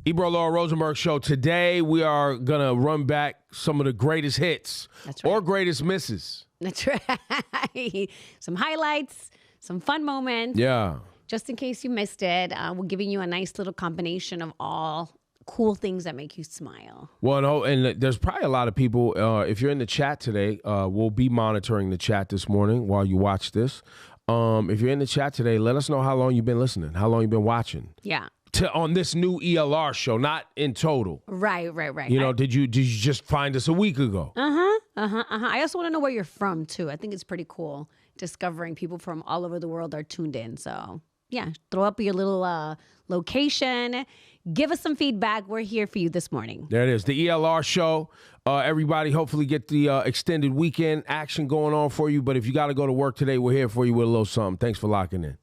Ebro, Laura, Rosenberg show. Today we are going to run back some of the greatest hits or greatest misses. That's right. Some highlights, some fun moments. Yeah. Just in case you missed it, we're giving you a nice little combination of all cool things that make you smile. Well, no, and there's probably a lot of people, if you're in the chat today, we'll be monitoring the chat this morning while you watch this. If you're in the chat today, let us know how long you've been listening, how long you've been watching. Yeah. On this new ELR show, not in total. Right. You know, did you just find us a week ago? I also want to know where you're from, too. I think it's pretty cool discovering people from all over the world are tuned in. So, yeah, throw up your little location. Give us some feedback. We're here for you this morning. There it is, the ELR show. Everybody hopefully get the extended weekend action going on for you. But if you got to go to work today, we're here for you with a little something. Thanks for locking in.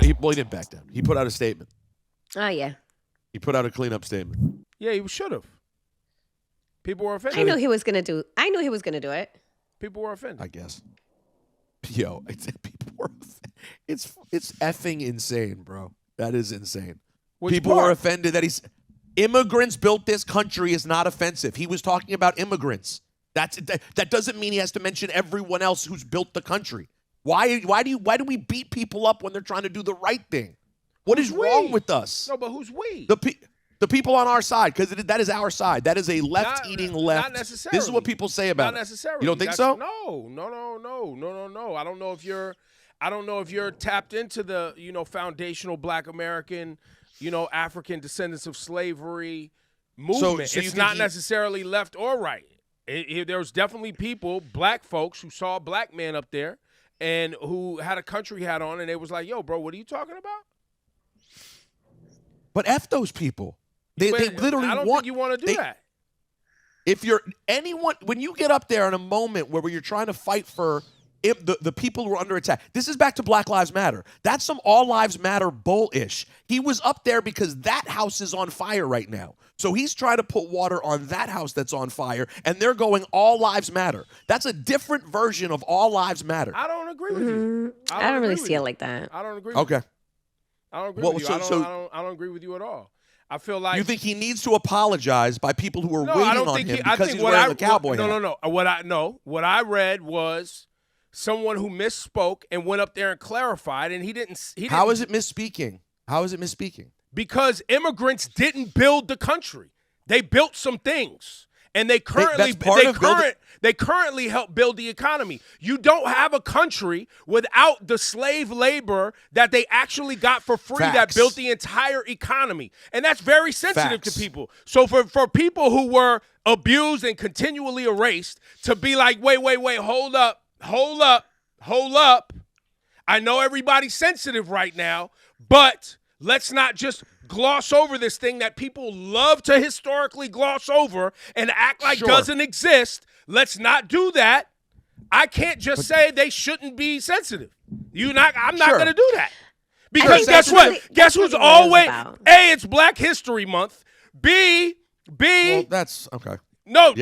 He didn't back down. He put out a statement. Oh, yeah. He put out a cleanup statement. Yeah, he should have. People were offended. I knew he was going to do it. People were offended. I guess. Yo, people were offended. It's effing insane, bro. That is insane. People were offended that immigrants built this country is not offensive. He was talking about immigrants. That doesn't mean he has to mention everyone else who's built the country. Why do we beat people up when they're trying to do the right thing? What is wrong with us? No, but who's we? The people on our side, because that is our side. That is a left-eating left. Not necessarily. This is what people say about Not necessarily. You don't think so? No. I don't know if you're tapped into the, foundational Black American, African descendants of slavery movement. So it's not necessarily left or right. There's definitely people, Black folks, who saw a Black man up there and who had a country hat on, and they was like, yo, bro, what are you talking about? But F those people. They literally I don't think you want to do that. If you're anyone, when you get up there in a moment where you're trying to fight for the people who are under attack, this is back to Black Lives Matter. That's some all lives matter bullish. He was up there because that house is on fire right now. So he's trying to put water on that house that's on fire, and they're going all lives matter. That's a different version of all lives matter. I don't agree with you. I don't really see it like that. I don't agree with you. I don't agree with you. I don't agree with you at all. I feel like you think he needs to apologize by people who are waiting on him because he's wearing the cowboy hat. No. What I read was someone who misspoke and went up there and clarified, and he didn't. How is it misspeaking? How is it misspeaking? Because immigrants didn't build the country. They built some things. And they currently help build the economy. You don't have a country without the slave labor that they actually got for free that built the entire economy. And that's very sensitive to people. So for people who were abused and continually erased to be like, wait, hold up. I know everybody's sensitive right now, but let's not just gloss over this thing that people love to historically gloss over and act like doesn't exist. Let's not do that. I can't just say they shouldn't be sensitive. I'm not going to do that. Because guess what? Guess who's always A, it's Black History Month. B, well, that's okay. No,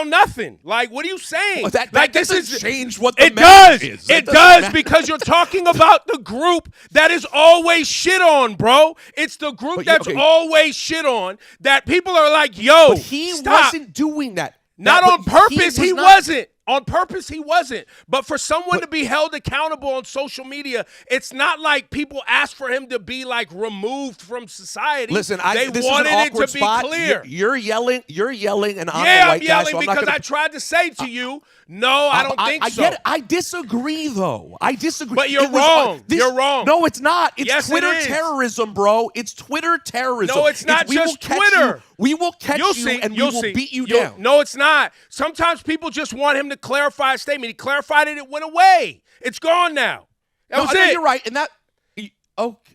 nothing. Like, what are you saying? Well, that doesn't change what the message is. It does because you're talking about the group that is always shit on, bro. It's the group that's always shit on that people are like, yo, but he wasn't doing that. Not on purpose. He wasn't. On purpose, he wasn't. But for someone to be held accountable on social media, it's not like people ask for him to be like removed from society. Listen, they this wanted is an awkward it to spot. be clear. You're yelling, and I'm yeah, the white I'm yelling guy, so because I tried to say to you, no, I don't think so. I get it. I disagree, though. I disagree. But you're wrong. You're wrong. No, it's not. It's yes, Twitter it is. terrorism, bro. It's Twitter terrorism. No, it's not just Twitter. We will catch you, and we will beat you down. No, it's not. Sometimes people just want him to clarify a statement. He clarified it. It went away. It's gone now. That was it. You're right. And that,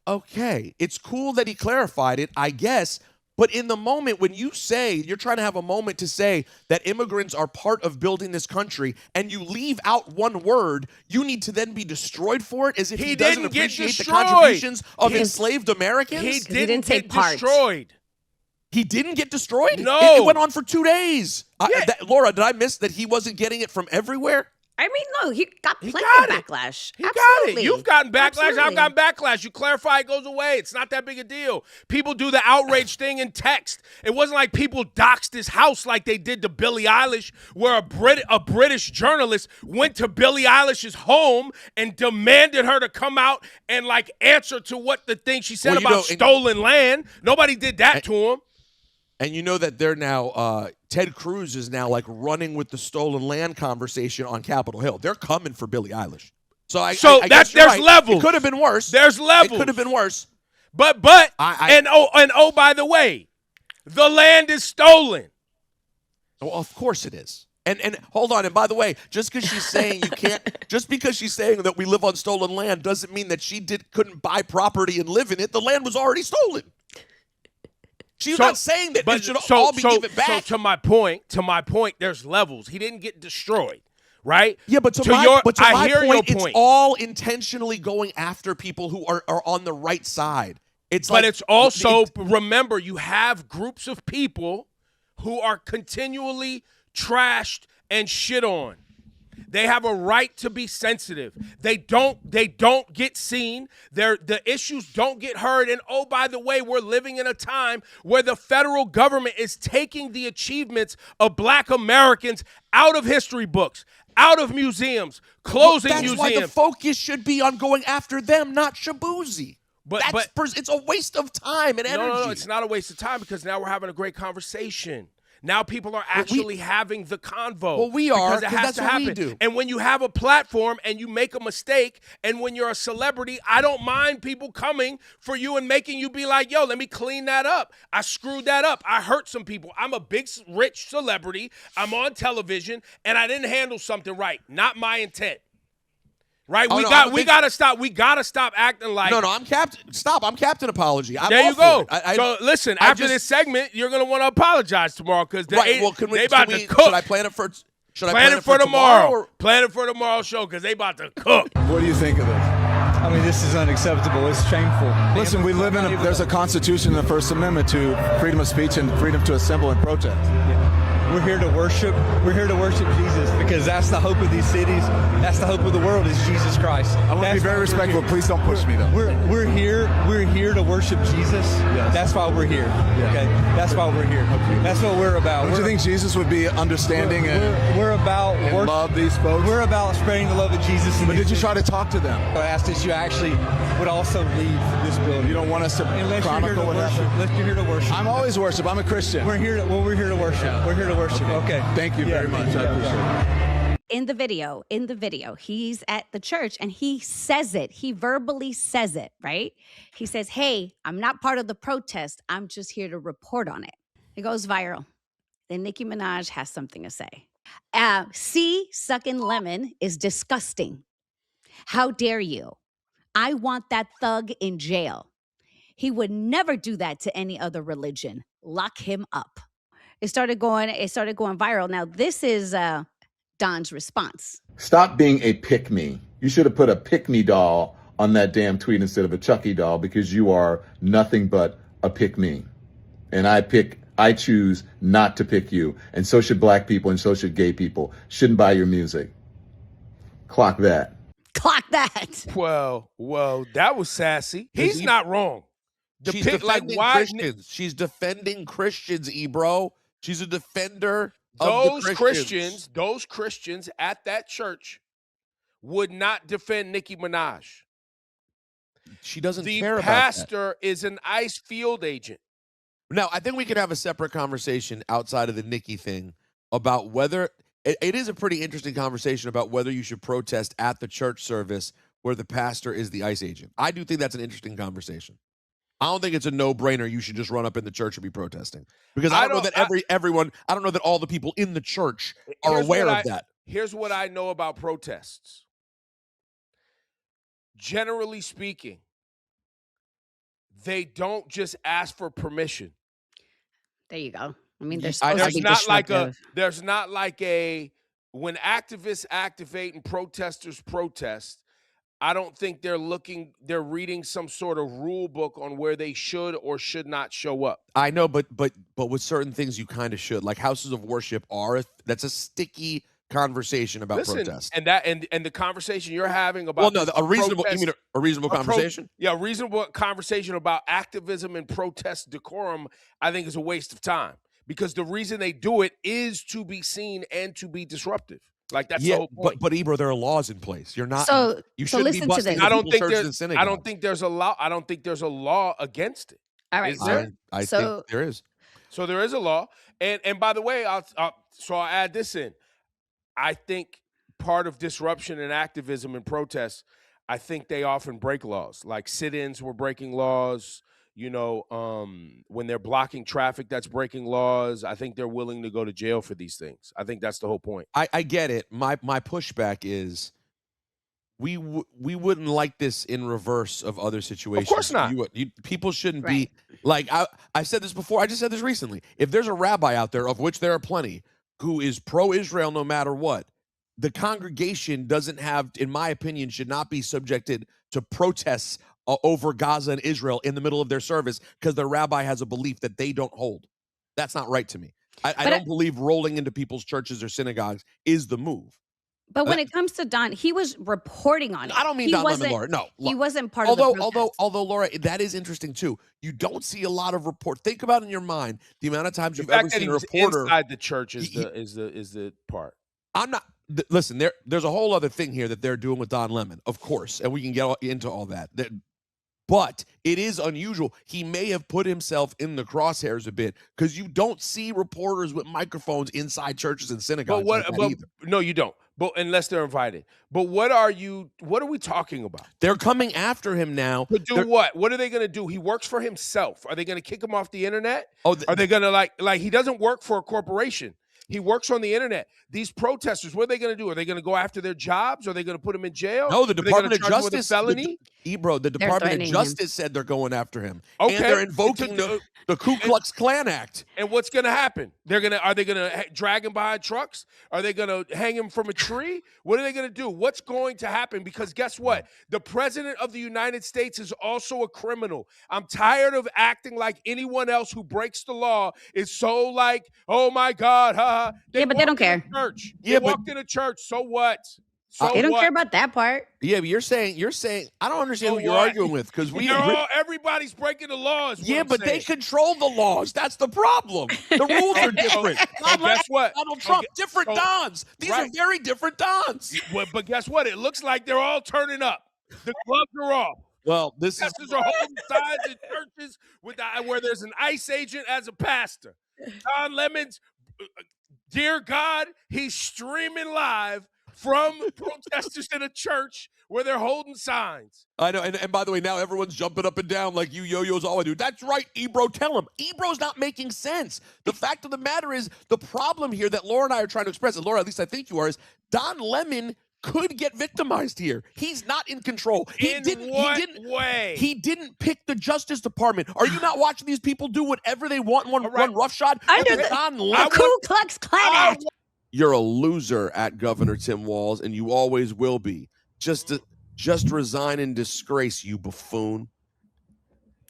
okay. It's cool that he clarified it, I guess. But in the moment when you say, you're trying to have a moment to say that immigrants are part of building this country and you leave out one word, you need to then be destroyed for it as if he doesn't appreciate the contributions of enslaved Americans? He didn't get destroyed. He didn't get destroyed? No. It went on for 2 days. Laura, did I miss that he wasn't getting it from everywhere? I mean, no, he got plenty of backlash. He Absolutely. got it. You've gotten backlash. Absolutely. I've gotten backlash. You clarify, it goes away. It's not that big a deal. People do the outrage thing in text. It wasn't like people doxed his house like they did to Billie Eilish, where a British journalist went to Billie Eilish's home and demanded her to come out and like answer to what the thing she said about stolen land. Nobody did that to him. And you know that they're now, Ted Cruz is now like running with the stolen land conversation on Capitol Hill. They're coming for Billie Eilish. So I guess there's right. levels. It could have been worse. There's levels. It could have been worse. But by the way, the land is stolen. Well, of course it is. And hold on. And by the way, just because she's saying you can't, just because she's saying that we live on stolen land doesn't mean that she couldn't buy property and live in it. The land was already stolen. She's not saying that it should all be given back. So to my point, there's levels. He didn't get destroyed, right? Yeah, but to my point, it's all intentionally going after people who are on the right side. It's also, remember, you have groups of people who are continually trashed and shit on. They have a right to be sensitive. They don't get seen. The issues don't get heard. And oh, by the way, we're living in a time where the federal government is taking the achievements of Black Americans out of history books, out of museums, closing museums. That's why the focus should be on going after them, not Shaboozey. But it's a waste of time and energy. No, it's not a waste of time because now we're having a great conversation. Now people are actually having the convo. Well, we are, because it has to happen. We do. And when you have a platform and you make a mistake, and when you're a celebrity, I don't mind people coming for you and making you be like, yo, let me clean that up. I screwed that up. I hurt some people. I'm a big, rich celebrity. I'm on television, and I didn't handle something right. Not my intent. Right? We gotta stop acting like I'm Captain. Stop. I'm Captain Apology. There you go. So listen, after this segment, you're gonna want to apologize tomorrow because they about to cook. Should I plan it for? Plan it for tomorrow. Plan it for tomorrow's show because they about to cook. What do you think of this? I mean, this is unacceptable. It's shameful. Listen, we live there's a Constitution in the First Amendment to freedom of speech and freedom to assemble and protest. Yeah. We're here to worship. We're here to worship Jesus because that's the hope of these cities. That's the hope of the world is Jesus Christ. I want to be very respectful. Please don't push me, though. We're here to worship Jesus. Yes. That's why we're here. Yeah. Okay. That's why we're here. Okay. That's what we're about. Don't you think Jesus would be understanding we're about and love these folks? We're about spreading the love of Jesus. But did you try to talk to them? I asked that you actually would also leave this building. You don't want us to chronicle what happened? Unless you're here to worship. I'm always worship. I'm a Christian. We're here to worship. Yeah. We're here to worship. Okay. Thank you very much. I appreciate it. In the video, he's at the church and he says it. He verbally says it, right? He says, hey, I'm not part of the protest. I'm just here to report on it. It goes viral. Then Nicki Minaj has something to say. Sucking lemon is disgusting. How dare you? I want that thug in jail. He would never do that to any other religion. Lock him up. It started going viral. Now, this is Don's response. Stop being a pick-me. You should have put a pick-me doll on that damn tweet instead of a Chucky doll because you are nothing but a pick-me. And I choose not to pick you. And so should black people and so should gay people. Shouldn't buy your music. Clock that. Clock that. Well, that was sassy. He's not wrong. She's defending Christians. She's defending Christians, Ebro. She's a defender of the Christians. Those Christians at that church would not defend Nicki Minaj. She doesn't care about that. The pastor is an ICE field agent. Now, I think we could have a separate conversation outside of the Nicki thing about whether it is a pretty interesting conversation about whether you should protest at the church service where the pastor is the ICE agent. I do think that's an interesting conversation. I don't think it's a no-brainer. You should just run up in the church and be protesting because I don't know that I don't know that all the people in the church are aware of that. Here's what I know about protests. Generally speaking, they don't just ask for permission. There you go. I mean, there's not like a when activists activate and protesters protest. I don't think they're reading some sort of rule book on where they should or should not show up. I know, but with certain things you kind of should. Like houses of worship that's a sticky conversation about protest. And the conversation you're having about a reasonable conversation? Yeah, a reasonable conversation about activism and protest decorum, I think, is a waste of time. Because the reason they do it is to be seen and to be disruptive. Like that's the whole point. But Ebro, there are laws in place. You're not. You shouldn't listen be to busting this. I don't think churches and synagogues. I don't think there's a law. I don't think there's a law against it. All right. Is there? I think there is. So there is a law. And by the way, I'll add this in. I think part of disruption and activism and protests, I think they often break laws. Like sit-ins were breaking laws. When they're blocking traffic, that's breaking laws. I think they're willing to go to jail for these things. I think that's the whole point. I get it. My pushback is we wouldn't like this in reverse of other situations. Of course not. People shouldn't be like I said this before. I just said this recently. If there's a rabbi out there, of which there are plenty, who is pro-Israel no matter what, the congregation doesn't have, in my opinion, should not be subjected to protests over Gaza and Israel in the middle of their service because their rabbi has a belief that they don't hold. That's not right to me. I don't believe rolling into people's churches or synagogues is the move. But when it comes to Don, he was reporting on it. I don't mean Don Lemon, Laura. No, he wasn't part of the protest. Although Laura, that is interesting too. You don't see a lot of report. Think about in your mind the amount of times you've ever seen a reporter inside the church is the part. I'm not. Listen, there's a whole other thing here that they're doing with Don Lemon, of course, and we can get into all that. But it is unusual. He may have put himself in the crosshairs a bit because you don't see reporters with microphones inside churches and synagogues. No, you don't. But unless they're invited. But what are we talking about? They're coming after him now. To do what? What are they going to do? He works for himself. Are they going to kick him off the internet? Are they going to like he doesn't work for a corporation. He works on the internet. These protesters, what are they going to do? Are they going to go after their jobs? Are they going to put him in jail? No, the Department of Justice. Felony? Ebro, the Department of Justice said they're going after him. Okay. And they're invoking the Ku Klux Klan Act. And what's going to happen? Are they going to drag him behind trucks? Are they going to hang him from a tree? What are they going to do? What's going to happen? Because guess what? The president of the United States is also a criminal. I'm tired of acting like anyone else who breaks the law is so like, oh my God, but they don't care. Church. They walked in a church. So what? They don't care about that part. Yeah, but you're saying. I don't understand what you're arguing with because everybody's breaking the laws. Yeah, but they control the laws. That's the problem. The rules are different. Guess what? Donald Trump, different dons. These are very different dons. But guess what? It looks like they're all turning up. The gloves are off. Well, this is holding signs in churches where there's an ICE agent as a pastor. Don Lemon's, dear God, he's streaming live from protesters in a church where they're holding signs. I know, and by the way, now everyone's jumping up and down like you yo-yos all do. That's right, Ebro, tell him. Ebro's not making sense. The fact of the matter is, the problem here that Laura and I are trying to express, and Laura, at least I think you are, is Don Lemon could get victimized here. He's not in control. He didn't pick the Justice Department. Are you not watching these people do whatever they want in one roughshod? Under the Ku Klux Klan Act. You're a loser at Governor Tim Walz, and you always will be. Just resign in disgrace, you buffoon.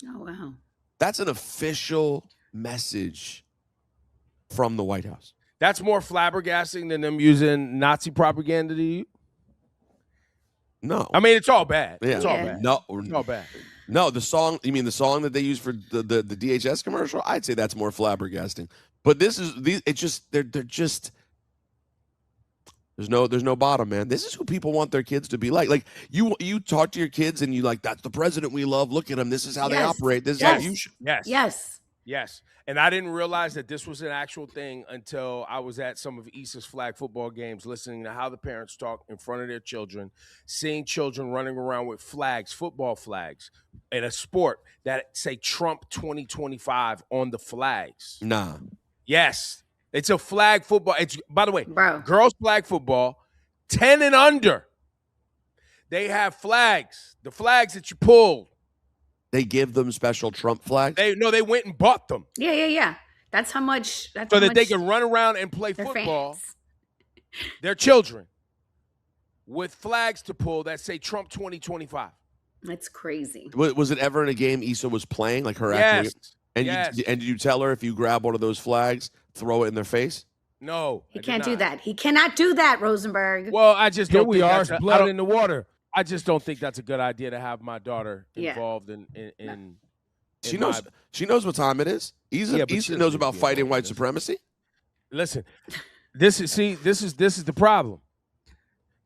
Oh, wow. That's an official message from the White House. That's more flabbergasting than them using Nazi propaganda to you? No. I mean, it's all bad. Yeah. It's all bad. No. It's all bad. No, you mean the song that they use for the DHS commercial? I'd say that's more flabbergasting. But they're just there's no bottom, man. This is who people want their kids to be like. Like you talk to your kids and you like, that's the president we love. Look at him. This is how they operate. This is how you should. Yes. And I didn't realize that this was an actual thing until I was at some of Issa's flag football games, listening to how the parents talk in front of their children, seeing children running around with flags, football flags, in a sport that say Trump 2025 on the flags. Nah. Yes. It's a flag football. It's, by the way, girls flag football, 10 and under. They have flags, the flags that you pull. They give them special Trump flags? They went and bought them. Yeah. That's how much. So that they can run around and play football. Their children with flags to pull that say Trump 2025. That's crazy. Was it ever in a game Issa was playing, like her? Yes. Actually? And did you tell her if you grab one of those flags, throw it in their face? No, he can't do that. He cannot do that, Rosenberg. Well, I just don't. Here we are, blood in the water. I just don't think that's a good idea to have my daughter involved in. She knows. She knows what time it is. Issa knows about fighting white supremacy. Listen, this is the problem.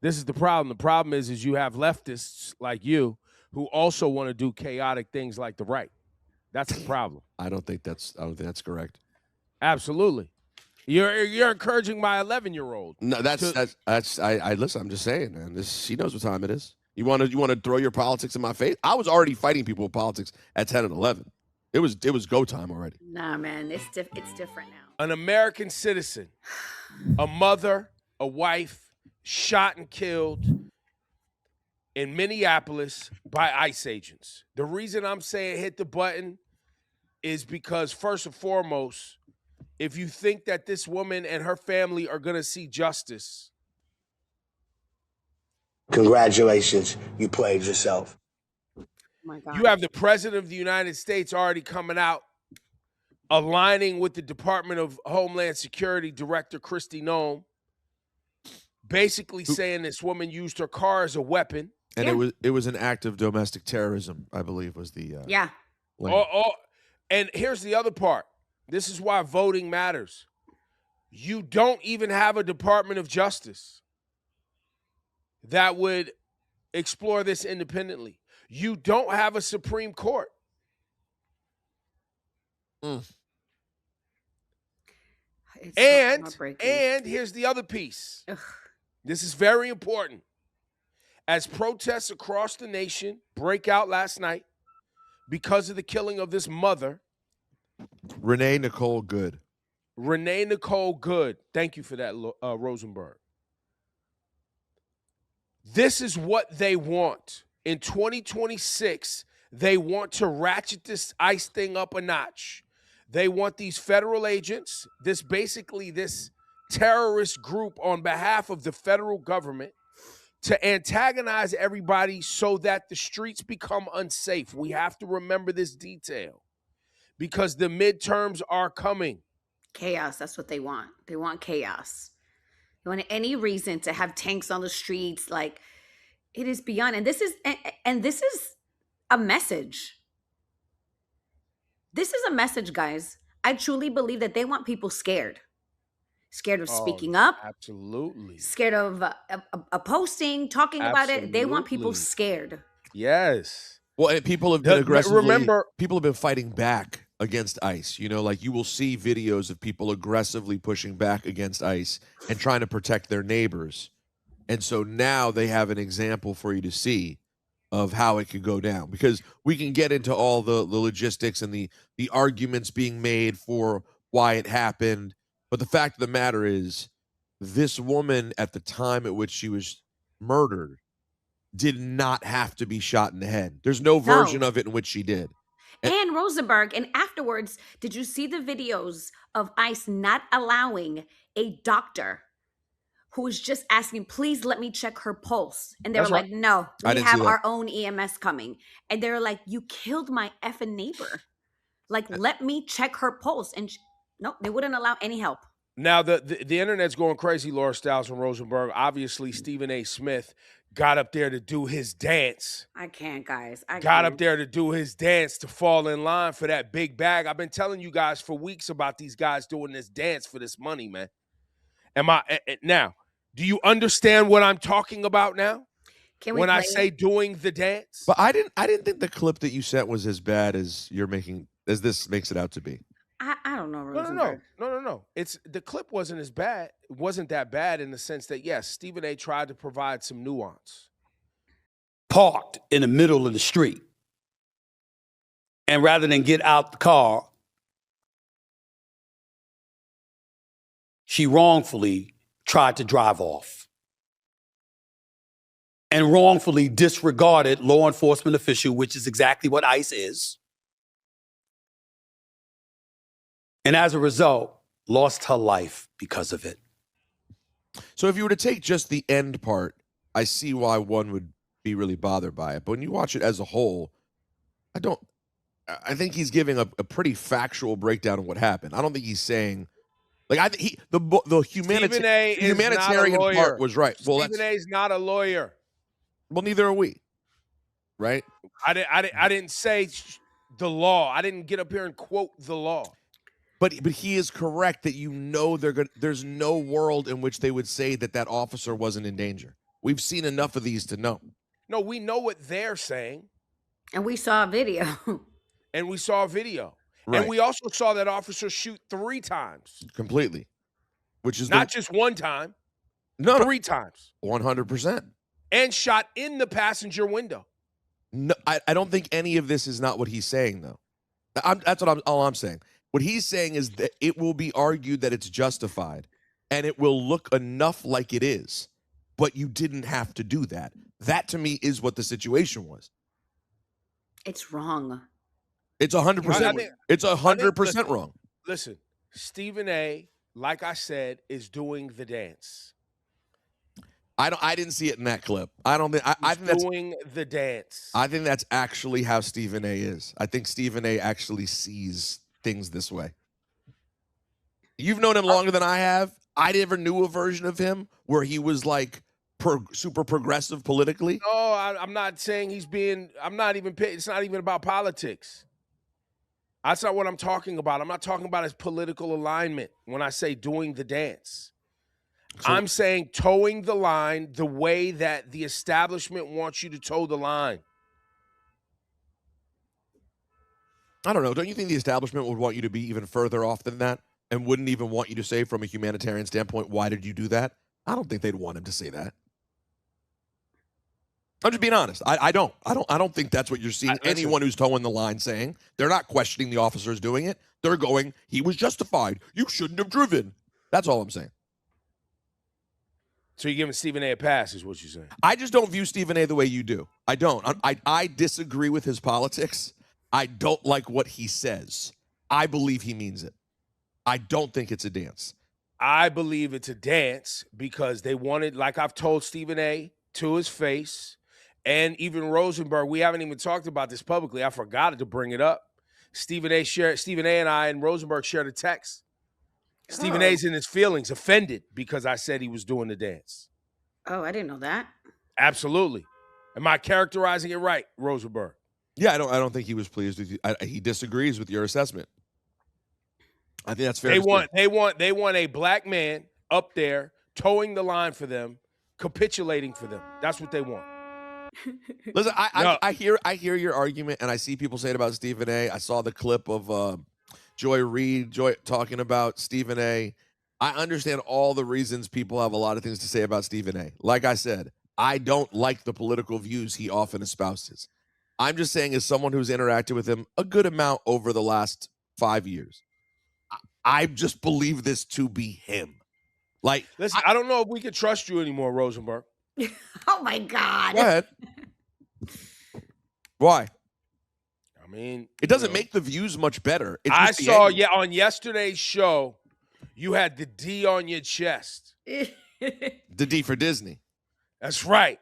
This is the problem. The problem is you have leftists like you who also want to do chaotic things like the right. That's the problem. I don't think that's correct. Absolutely. You're encouraging my 11-year-old. No, I listen. I'm just saying, man. She knows what time it is. You want to throw your politics in my face? I was already fighting people with politics at 10 and 11. It was go time already. Nah, man, it's different now. An American citizen, a mother, a wife, shot and killed in Minneapolis by ICE agents. The reason I'm saying hit the button is because, first and foremost, if you think that this woman and her family are going to see justice, congratulations, you played yourself. Oh my God. You have the President of the United States already coming out, aligning with the Department of Homeland Security Director Kristi Noem, basically saying this woman used her car as a weapon. And it was an act of domestic terrorism, I believe, was the and here's the other part. This is why voting matters. You don't even have a Department of Justice that would explore this independently. You don't have a Supreme Court. And here's the other piece. Ugh. This is very important. As protests across the nation break out last night because of the killing of this mother, Renee Nicole Good. Thank you for that, Rosenberg. This is what they want. In 2026, they want to ratchet this ICE thing up a notch. They want these federal agents, this terrorist group on behalf of the federal government, to antagonize everybody so that the streets become unsafe. We have to remember this detail because the midterms are coming. Chaos, that's what they want. They want chaos. They want any reason to have tanks on the streets. Like, it is beyond. And this is a message. This is a message, guys. I truly believe that they want people scared. Scared of speaking up. Absolutely. Scared of posting, talking about it. They want people scared. Yes. Well, and people have been people have been fighting back against ICE. You know, like you will see videos of people aggressively pushing back against ICE and trying to protect their neighbors. And so now they have an example for you to see of how it could go down, because we can get into all the logistics and the arguments being made for why it happened. But the fact of the matter is, this woman at the time at which she was murdered did not have to be shot in the head. There's no version of it in which she did. And Rosenberg, and afterwards, did you see the videos of ICE not allowing a doctor who was just asking, please let me check her pulse? And they were like, no, we have our own EMS coming. And they were like, you killed my effing neighbor. Like, let me check her pulse. And no, they wouldn't allow any help. Now, the internet's going crazy, Laura Stiles and Rosenberg. Obviously, Stephen A. Smith got up there to do his dance. I can't, guys. Up there to do his dance to fall in line for that big bag. I've been telling you guys for weeks about these guys doing this dance for this money, man. Now, do you understand what I'm talking about now? When I say doing the dance? But I didn't think the clip that you sent was as bad as this makes it out to be. I don't know, Rosenberg. No. The clip wasn't as bad. It wasn't that bad in the sense that, yes, Stephen A. tried to provide some nuance. Parked in the middle of the street. And rather than get out the car, she wrongfully tried to drive off and wrongfully disregarded law enforcement official, which is exactly what ICE is. And as a result, lost her life because of it. So if you were to take just the end part, I see why one would be really bothered by it. But when you watch it as a whole, I think he's giving a pretty factual breakdown of what happened. I don't think he's saying Like I think the humanitarian part was right. Well, Stephen A. is not a lawyer. Well, neither are we. Right? I didn't say the law. I didn't get up here and quote the law. But he is correct that there's no world in which they would say that officer wasn't in danger. We've seen enough of these to know. No, we know what they're saying. And we saw a video. Right. And we also saw that officer shoot 3 times. Completely. Which is not just one time. No, 3 times. 100%. And shot in the passenger window. No, I don't think any of this is not what he's saying, though. All I'm saying. What he's saying is that it will be argued that it's justified, and it will look enough like it is, but you didn't have to do that. That, to me, is what the situation was. It's wrong. It's 100%. It's 100% wrong. Listen, Stephen A., like I said, is doing the dance. I didn't see it in that clip. I don't think I think that's doing the dance. I think that's actually how Stephen A. is. I think Stephen A. actually sees things this way. You've known him longer than I have. I never knew a version of him where he was like super progressive politically. No, I'm not saying he's being. It's not even about politics. That's not what I'm talking about. I'm not talking about his political alignment when I say doing the dance. So, I'm saying towing the line the way that the establishment wants you to toe the line. I don't know. Don't you think the establishment would want you to be even further off than that and wouldn't even want you to say from a humanitarian standpoint, why did you do that? I don't think they'd want him to say that. I'm just being honest. I don't think that's what you're seeing anyone who's towing the line saying. They're not questioning the officers doing it. They're going, he was justified. You shouldn't have driven. That's all I'm saying. So you're giving Stephen A. pass is what you're saying? I just don't view Stephen A. the way you do. I don't. I disagree with his politics. I don't like what he says. I believe he means it. I don't think it's a dance. I believe it's a dance because they wanted, like I've told Stephen A. to his face, and even Rosenberg, we haven't even talked about this publicly. I forgot to bring it up. Stephen A. and I and Rosenberg shared a text. Stephen A's in his feelings, offended because I said he was doing the dance. Oh, I didn't know that. Absolutely. Am I characterizing it right, Rosenberg? Yeah, I don't think he was pleased with you. He disagrees with your assessment. I think that's fair. They want a black man up there towing the line for them, capitulating for them. That's what they want. Listen, I hear your argument, and I see people say it about Stephen A. I saw the clip of Joy Reid talking about Stephen A. I understand all the reasons people have a lot of things to say about Stephen A. Like I said, I don't like the political views he often espouses. I'm just saying, as someone who's interacted with him a good amount over the last 5 years, I just believe this to be him. Like, listen, I don't know if we can trust you anymore, Rosenberg. Oh my God. Go ahead. Why? I mean, it doesn't make the views much better. I saw, on yesterday's show, you had the D on your chest. The D for Disney. That's right.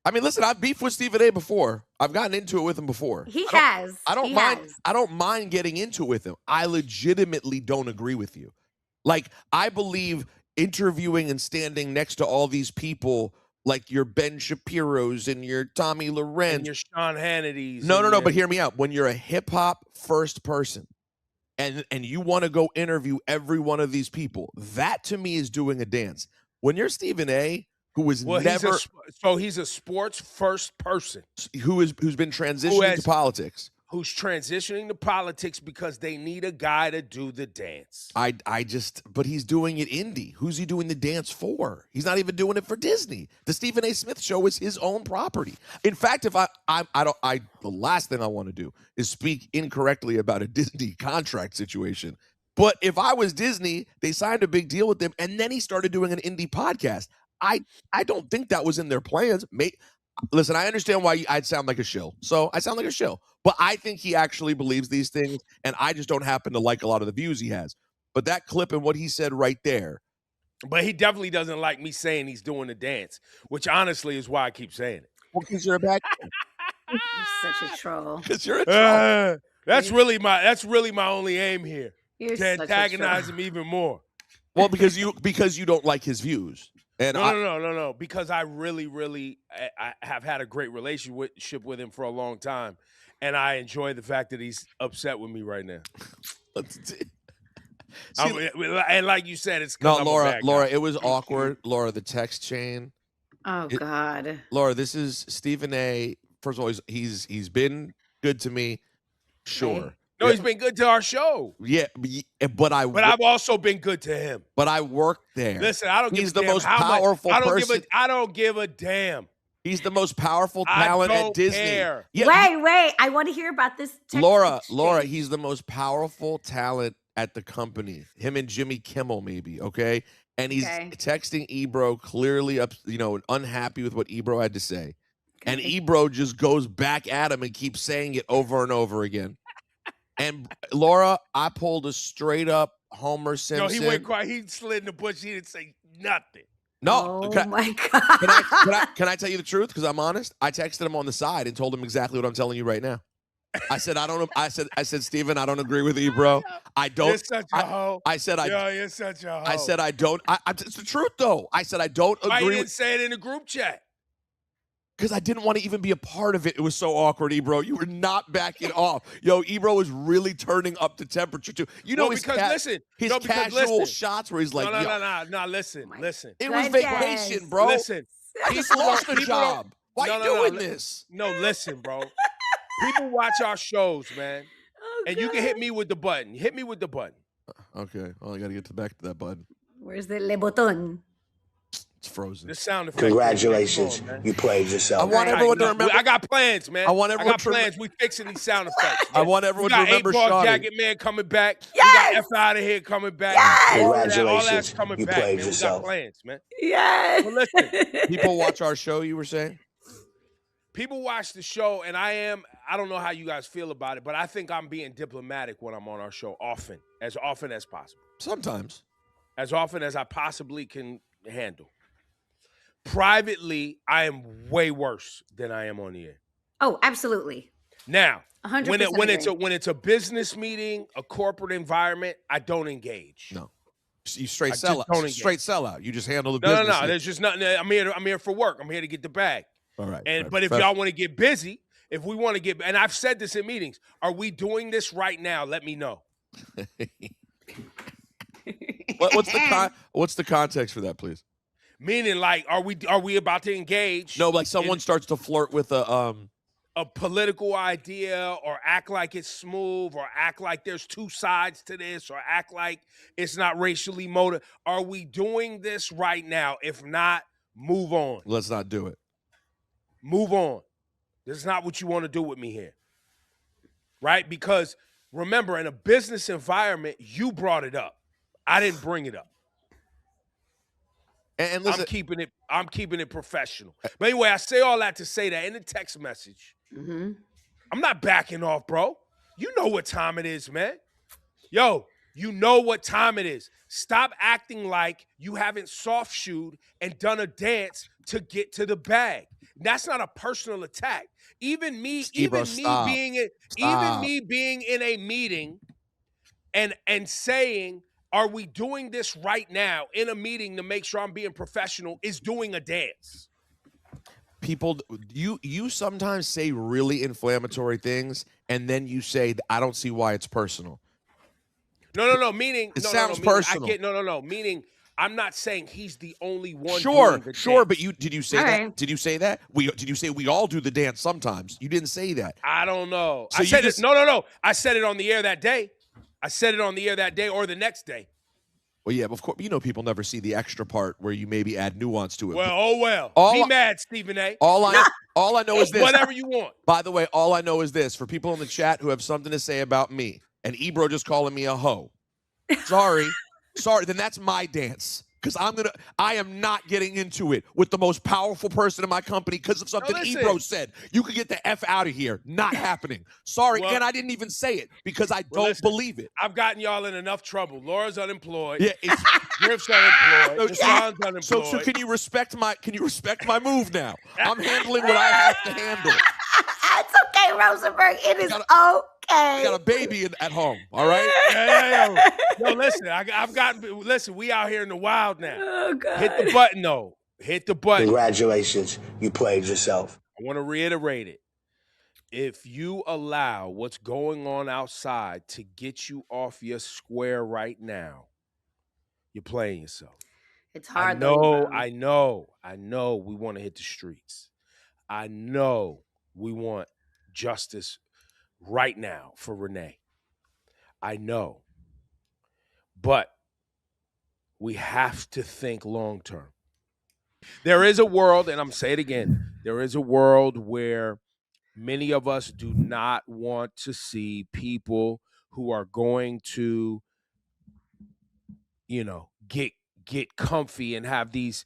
I mean, listen, I've beefed with Stephen A. before. I've gotten into it with him before. I don't mind getting into it with him. I legitimately don't agree with you. Like, I believe interviewing and standing next to all these people, like your Ben Shapiro's and your Tommy Lorenz. And your Sean Hannity's. No, but hear me out. When you're a hip-hop first person and you want to go interview every one of these people, that to me is doing a dance. When you're Stephen A., who is never... he's a sports first person. Who's been transitioning to politics. Who's transitioning to politics because they need a guy to do the dance. But he's doing it indie. Who's he doing the dance for? He's not even doing it for Disney. The Stephen A. Smith Show is his own property. In fact, if the last thing I want to do is speak incorrectly about a Disney contract situation. But if I was Disney, they signed a big deal with them, and then he started doing an indie podcast. I don't think that was in their plans. Listen, I understand why I'd sound like a shill. So I sound like a shill. But I think he actually believes these things, and I just don't happen to like a lot of the views he has. But that clip and what he said right there. But he definitely doesn't like me saying he's doing the dance, which honestly is why I keep saying it. Well, because you're a bad You're such a troll. Because you're a troll. That's really my only aim here. You're to antagonize him even more. Well, because you don't like his views. And No. Because I really I have had a great relationship with him for a long time, and I enjoy the fact that he's upset with me right now. And like you said, it's no, I'm Laura. a bad Laura, guy. it was awkward. Laura, the text chain. Oh God. Laura, this is Stephen A. First of all, he's been good to me. Sure. No, he's been good to our show. Yeah, but I've also been good to him. But I worked there. Listen, I don't give a damn. He's the most powerful person. I don't give a damn. He's the most powerful talent at Disney. Care. Yeah, wait. I want to hear about this. Laura, he's the most powerful talent at the company. Him and Jimmy Kimmel, maybe, okay? And he's texting Ebro, clearly unhappy with what Ebro had to say. And Ebro just goes back at him and keeps saying it over and over again. And Laura, I pulled a straight up Homer Simpson. No, he went quiet. He slid in the bush. He didn't say nothing. No. Oh my God. Can I tell you the truth? Because I'm honest. I texted him on the side and told him exactly what I'm telling you right now. I said, I said, Steven, I don't agree with Ebro. I don't. You're such a hoe. I said, you're such a hoe. I said, I don't. It's the truth, though. I said, I don't agree. Why you didn't say it in the group chat? Because I didn't want to even be a part of it. It was so awkward, Ebro. You were not backing off. Yo, Ebro was really turning up the temperature, too. You know, his casual shots where he's like, no, listen. It was vacation, bro. Listen. He's lost a job. Why are you doing this? No, listen, bro. People watch our shows, man. Oh, and you can hit me with the button. Hit me with the button. Okay. Well, I got to get back to that button. Where's the le botón? It's frozen. The sound effect. Congratulations. You played yourself. I want everyone to remember. I got plans, man. I want everyone to plans. We fixing these sound effects. I want everyone to remember Shawty. Shawty. Jacket Man coming back. Yes! We got F out of here coming back. Yes! Congratulations. All that's coming You back, played man. yourself. We got plans, man. Yes. But listen. People watch our show, you were saying? People watch the show, and I don't know how you guys feel about it, but I think I'm being diplomatic when I'm on our show often as possible. Sometimes. As often as I possibly can handle. Privately, I am way worse than I am on the air. Oh, absolutely. Now, 100% when it's a business meeting, a corporate environment, I don't engage. No. You straight sell out. Straight sell out. You just handle the business. No. There's just nothing. I'm here for work. I'm here to get the bag. All right. But if y'all want to get busy, if we want to get, and I've said this in meetings, are we doing this right now? Let me know. What's the context for that, please? Meaning, like, are we about to engage? No, like someone starts to flirt with a political idea, or act like it's smooth, or act like there's two sides to this, or act like it's not racially motivated. Are we doing this right now? If not, move on. Let's not do it. Move on. This is not what you want to do with me here. Right? Because remember, in a business environment, you brought it up. I didn't bring it up. And listen, I'm keeping it professional. But anyway, I say all that to say that in the text message, I'm not backing off, bro. You know what time it is, man. Yo, you know what time it is. Stop acting like you haven't soft-shoed and done a dance to get to the bag. That's not a personal attack. Even me being in a meeting and saying, are we doing this right now in a meeting to make sure I'm being professional, is doing a dance. People, you sometimes say really inflammatory things, and then you say, I don't see why it's personal. No. Meaning it sounds personal. Meaning I'm not saying he's the only one. Sure, doing the but dance. did you say that? Did you say that? Did you say we all do the dance sometimes? You didn't say that. I don't know. So I said it. No. I said it on the air that day. Or the next day. Well, yeah, of course. You know, people never see the extra part where you maybe add nuance to it. Well. Be mad, Stephen A. All I know is this. Whatever you want. By the way, all I know is this. For people in the chat who have something to say about me, and Ebro just calling me a hoe. Sorry. Then that's my dance. Because I am not getting into it with the most powerful person in my company because of something Ebro said. You could get the F out of here. Not happening. Sorry, and I didn't even say it because I don't believe it. I've gotten y'all in enough trouble. Laura's unemployed. Yeah, Griff's unemployed. Deshaun's unemployed. So can you respect my move now? I'm handling what I have to handle. It's okay, Rosenberg. It is Okay. Got a baby at home. All right. Yo, listen, I've gotten. Listen, we out here in the wild now. Oh, God. Hit the button though. Hit the button. Congratulations, you played yourself. I want to reiterate it. If you allow what's going on outside to get you off your square right now, you're playing yourself. It's hard, I though. know we want to hit the streets. I know we want justice right now for Renee. I know. But we have to think long term. There is a world, and I'm saying it again, there is a world where many of us do not want to see people who are going to, get comfy and have these,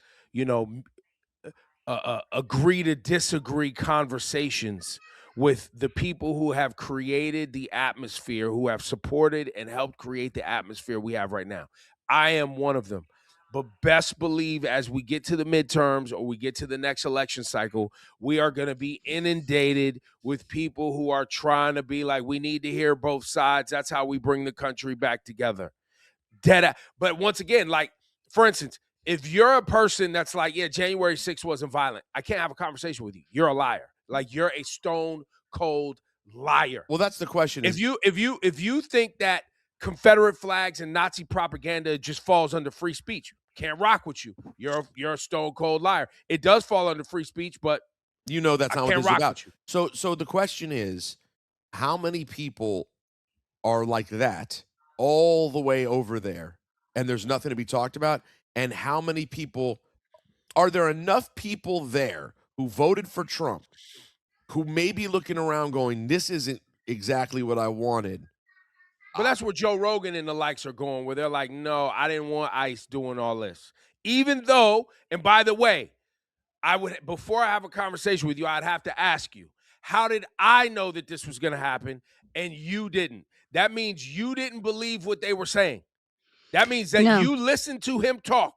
agree to disagree conversations with the people who have created the atmosphere, who have supported and helped create the atmosphere we have right now. I am one of them. But best believe as we get to the midterms or we get to the next election cycle, we are going to be inundated with people who are trying to be like, we need to hear both sides. That's how we bring the country back together. But once again, like, for instance, if you're a person that's like, yeah, January 6th wasn't violent, I can't have a conversation with you. You're a liar. Like, you're a stone cold liar. Well, that's the question. If you think that Confederate flags and Nazi propaganda just falls under free speech, can't rock with you. You're a stone cold liar. It does fall under free speech, but that's not what this is about. You. So the question is, how many people are like that all the way over there, and there's nothing to be talked about? And how many people are there? Enough people there who voted for Trump, who may be looking around going, "This isn't exactly what I wanted." But that's where Joe Rogan and the likes are going, where they're like, no, I didn't want ICE doing all this. Even though, and by the way, before I have a conversation with you, I'd have to ask you, how did I know that this was going to happen and you didn't? That means you didn't believe what they were saying. That means that you listened to him talk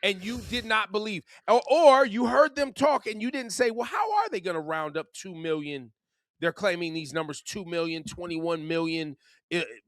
and you did not believe. Or you heard them talk and you didn't say, well, how are they going to round up 2 million? They're claiming these numbers, 2 million, 21 million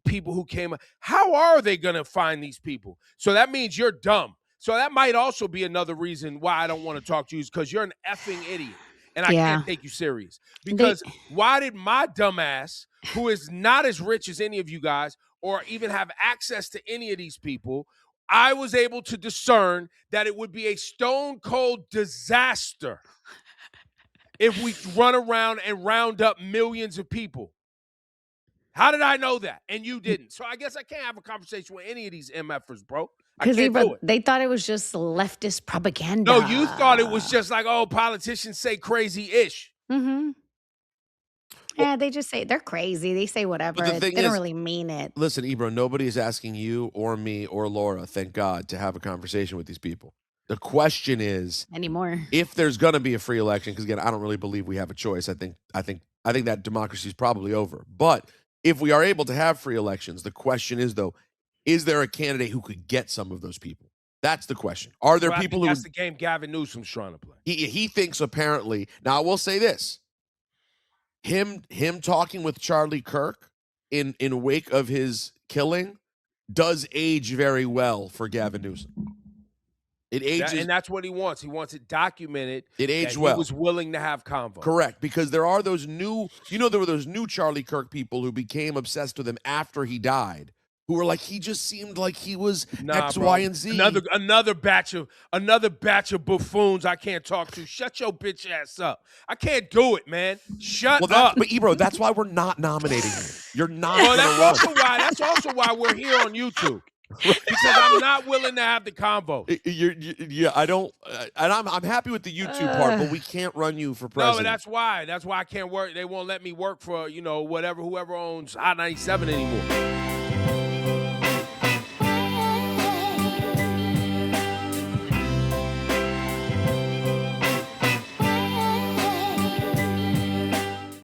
people who came. How are they going to find these people? So that means you're dumb. So that might also be another reason why I don't want to talk to you, is because you're an effing idiot. And I can't take you serious. Because why did my dumb ass, who is not as rich as any of you guys or even have access to any of these people, I was able to discern that it would be a stone cold disaster if we run around and round up millions of people. How did I know that? And you didn't. So I guess I can't have a conversation with any of these MFers, bro. I can't do it. They thought it was just leftist propaganda. No, you thought it was just like, oh, politicians say crazy-ish. Mm-hmm. Yeah, they just say, they're crazy. They say whatever. They don't really mean it. Listen, Ebro, nobody is asking you or me or Laura, thank God, to have a conversation with these people. The question is anymore if there's going to be a free election, because again, I don't really believe we have a choice. I think that democracy is probably over. But if we are able to have free elections, the question is, though, is there a candidate who could get some of those people? That's the question. Are there people who? That's the game Gavin Newsom's trying to play. He thinks apparently. Now I will say this: him talking with Charlie Kirk in wake of his killing does age very well for Gavin Newsom. It ages, and that's what he wants. He wants it documented. It aged well. He was willing to have convo. Correct, because there are those new. There were those new Charlie Kirk people who became obsessed with him after he died, who were like, he just seemed like he was X, Y, and Z. Another batch of buffoons I can't talk to. Shut your bitch ass up. I can't do it, man. Shut up. But Ebro, that's why we're not nominating you. You're not. Well, that's also why we're here on YouTube. Because I'm not willing to have the convo. I don't, and I'm happy with the YouTube part, but we can't run you for president. No, that's why. That's why I can't work. They won't let me work for whoever owns Hot 97 anymore.